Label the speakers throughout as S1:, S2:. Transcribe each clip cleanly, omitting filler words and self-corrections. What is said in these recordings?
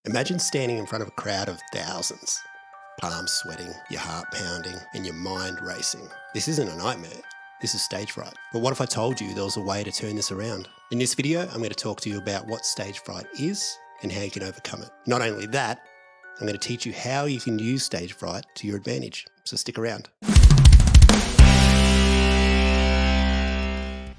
S1: Imagine standing in front of a crowd of thousands, palms sweating, your heart pounding, and your mind racing. This isn't a nightmare, this is stage fright. But what if I told you there was a way to turn this around? In this video, I'm going to talk to you about what stage fright is and how you can overcome it. Not only that, I'm going to teach you how you can use stage fright to your advantage, so stick around.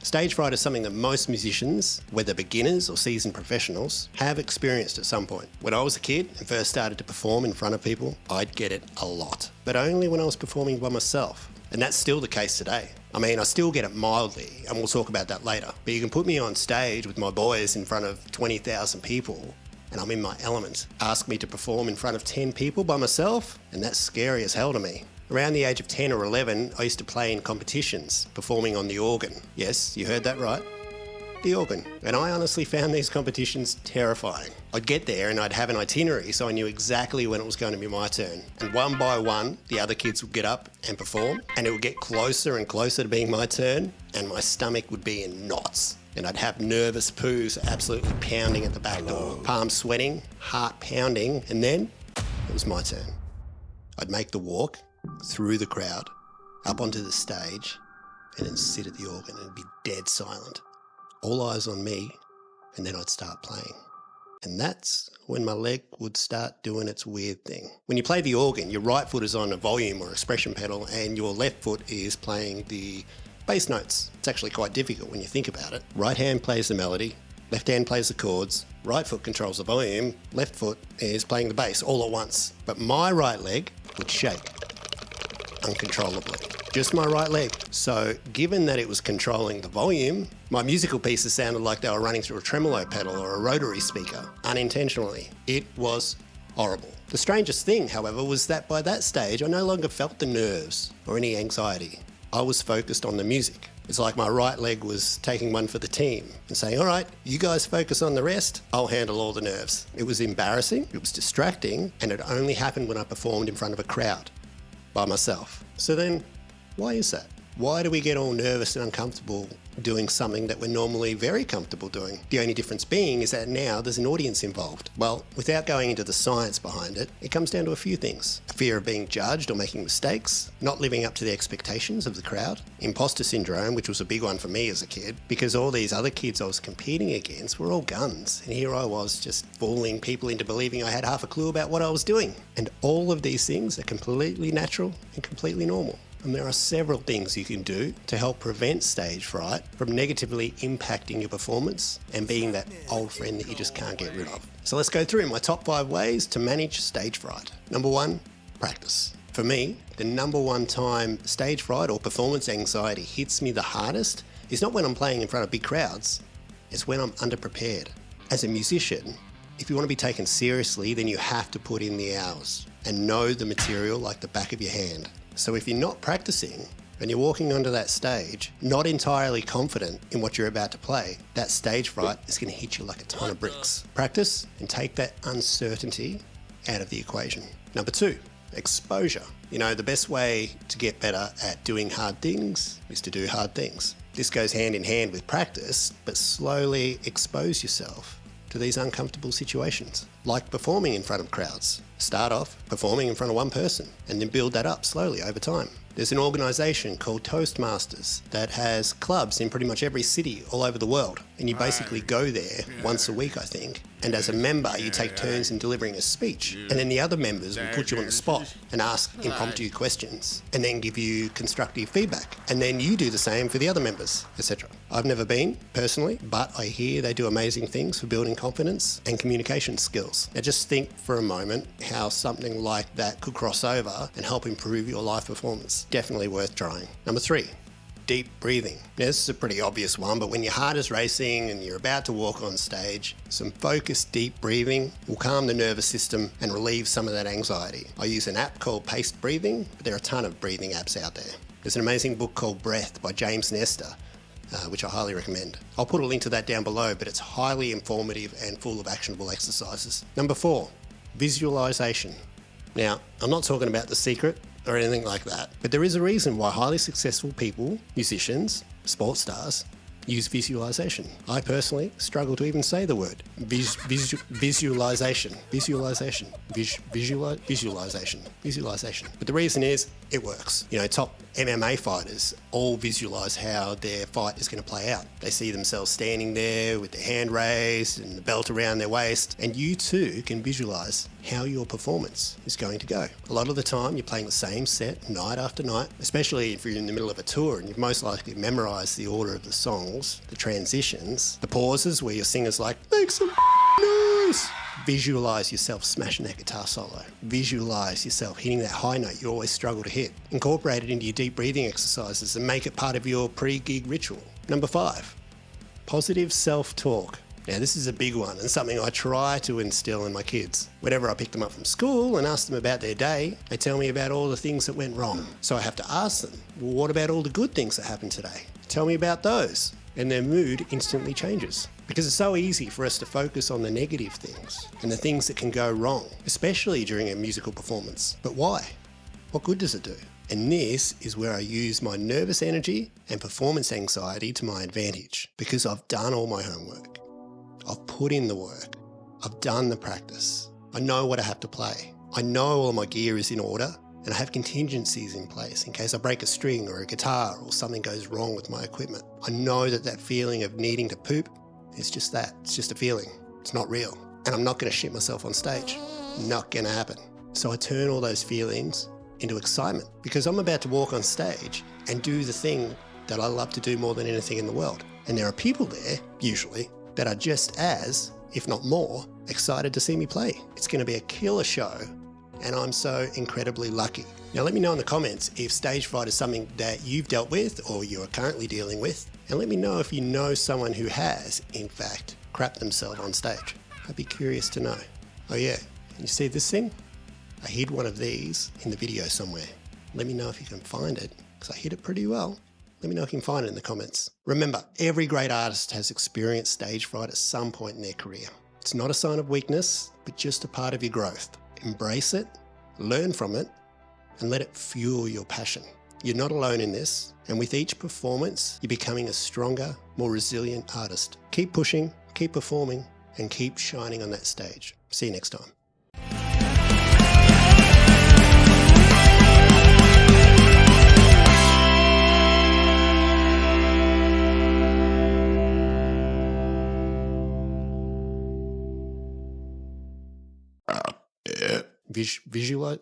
S1: Stage fright is something that most musicians, whether beginners or seasoned professionals, have experienced at some point. When I was a kid and first started to perform in front of people, I'd get it a lot, but only when I was performing by myself. And that's still the case today. I mean, I still get it mildly, and we'll talk about that later. But you can put me on stage with my boys in front of 20,000 people, and I'm in my element. Ask me to perform in front of 10 people by myself, and that's scary as hell to me. Around the age of 10 or 11, I used to play in competitions, performing on the organ. Yes, you heard that right. The organ. And I honestly found these competitions terrifying. I'd get there and I'd have an itinerary, so I knew exactly when it was going to be my turn. And one by one, the other kids would get up and perform, and it would get closer and closer to being my turn, and my stomach would be in knots. And I'd have nervous poos absolutely pounding at the back door, palms sweating, heart pounding, and then it was my turn. I'd make the walk through the crowd, up onto the stage, and then sit at the organ and be dead silent. All eyes on me, and then I'd start playing. And that's when my leg would start doing its weird thing. When you play the organ, your right foot is on a volume or expression pedal, and your left foot is playing the bass notes. It's actually quite difficult when you think about it. Right hand plays the melody, left hand plays the chords, right foot controls the volume, left foot is playing the bass all at once. But my right leg would shake uncontrollably. Just my right leg. So given that it was controlling the volume, my musical pieces sounded like they were running through a tremolo pedal or a rotary speaker, unintentionally. It was horrible. The strangest thing, however, was that by that stage, I no longer felt the nerves or any anxiety. I was focused on the music. It's like my right leg was taking one for the team and saying, all right, you guys focus on the rest, I'll handle all the nerves. It was embarrassing, it was distracting, and it only happened when I performed in front of a crowd by myself. So then, why is that? Why do we get all nervous and uncomfortable doing something that we're normally very comfortable doing? The only difference being is that now there's an audience involved. Well, without going into the science behind it, it comes down to a few things. A fear of being judged or making mistakes, not living up to the expectations of the crowd, imposter syndrome, which was a big one for me as a kid, because all these other kids I was competing against were all guns, and here I was just fooling people into believing I had half a clue about what I was doing. And all of these things are completely natural and completely normal. And there are several things you can do to help prevent stage fright from negatively impacting your performance and being that old friend that you just can't get rid of. So let's go through my top 5 ways to manage stage fright. Number 1, practice. For me, the number 1 time stage fright or performance anxiety hits me the hardest is not when I'm playing in front of big crowds, it's when I'm underprepared. As a musician, if you want to be taken seriously, then you have to put in the hours and know the material like the back of your hand. So if you're not practicing and you're walking onto that stage, not entirely confident in what you're about to play, that stage fright is going to hit you like a ton of bricks. Practice and take that uncertainty out of the equation. Number 2, exposure. You know, the best way to get better at doing hard things is to do hard things. This goes hand in hand with practice, but slowly expose yourself to these uncomfortable situations, like performing in front of crowds. Start off performing in front of one person and then build that up slowly over time. There's an organisation called Toastmasters that has clubs in pretty much every city all over the world, and you basically go there once a week, I think, and as a member you take turns in delivering a speech, and then the other members will put you on the spot and ask impromptu questions and then give you constructive feedback, and then you do the same for the other members, etc. I've never been personally, but I hear they do amazing things for building confidence and communication skills. Now just think for a moment how something like that could cross over and help improve your live performance. Definitely worth trying. Number 3, deep breathing. Now, this is a pretty obvious one, but when your heart is racing and you're about to walk on stage, some focused deep breathing will calm the nervous system and relieve some of that anxiety. I use an app called Paced Breathing, but there are a ton of breathing apps out there. There's an amazing book called Breath by James Nestor, which I highly recommend. I'll put a link to that down below, but it's highly informative and full of actionable exercises. Number 4, visualization. Now, I'm not talking about The Secret or anything like that, but there is a reason why highly successful people, musicians, sports stars, Use visualization. I personally struggle to even say the word visualization. Visualization. But the reason is it works. You know, top MMA fighters all visualize how their fight is going to play out. They see themselves standing there with their hand raised and the belt around their waist, and you too can visualize how your performance is going to go. A lot of the time you're playing the same set night after night, especially if you're in the middle of a tour and you've most likely memorized the order of the songs, the transitions, the pauses where your singer's like, make some noise. Visualize yourself smashing that guitar solo. Visualize yourself hitting that high note you always struggle to hit. Incorporate it into your deep breathing exercises and make it part of your pre-gig ritual. Number 5, positive self-talk. Now, this is a big one and something I try to instill in my kids. Whenever I pick them up from school and ask them about their day, they tell me about all the things that went wrong. So I have to ask them, well, what about all the good things that happened today? Tell me about those. And their mood instantly changes. Because it's so easy for us to focus on the negative things and the things that can go wrong, especially during a musical performance. But why? What good does it do? And this is where I use my nervous energy and performance anxiety to my advantage, because I've done all my homework. I've put in the work. I've done the practice. I know what I have to play. I know all my gear is in order, and I have contingencies in place in case I break a string or a guitar or something goes wrong with my equipment. I know that feeling of needing to poop is just that. It's just a feeling. It's not real. And I'm not going to shit myself on stage. Not going to happen. So I turn all those feelings into excitement, because I'm about to walk on stage and do the thing that I love to do more than anything in the world. And there are people there, usually, that are just as, if not more, excited to see me play. It's going to be a killer show, and I'm so incredibly lucky. Now let me know in the comments if stage fright is something that you've dealt with or you are currently dealing with, and let me know if you know someone who has, in fact, crapped themselves on stage. I'd be curious to know. Oh yeah, you see this thing? I hid one of these in the video somewhere. Let me know if you can find it, because I hid it pretty well. Let me know if you can find it in the comments. Remember, every great artist has experienced stage fright at some point in their career. It's not a sign of weakness, but just a part of your growth. Embrace it, learn from it, and let it fuel your passion. You're not alone in this, and with each performance, you're becoming a stronger, more resilient artist. Keep pushing, keep performing, and keep shining on that stage. See you next time. Visualize.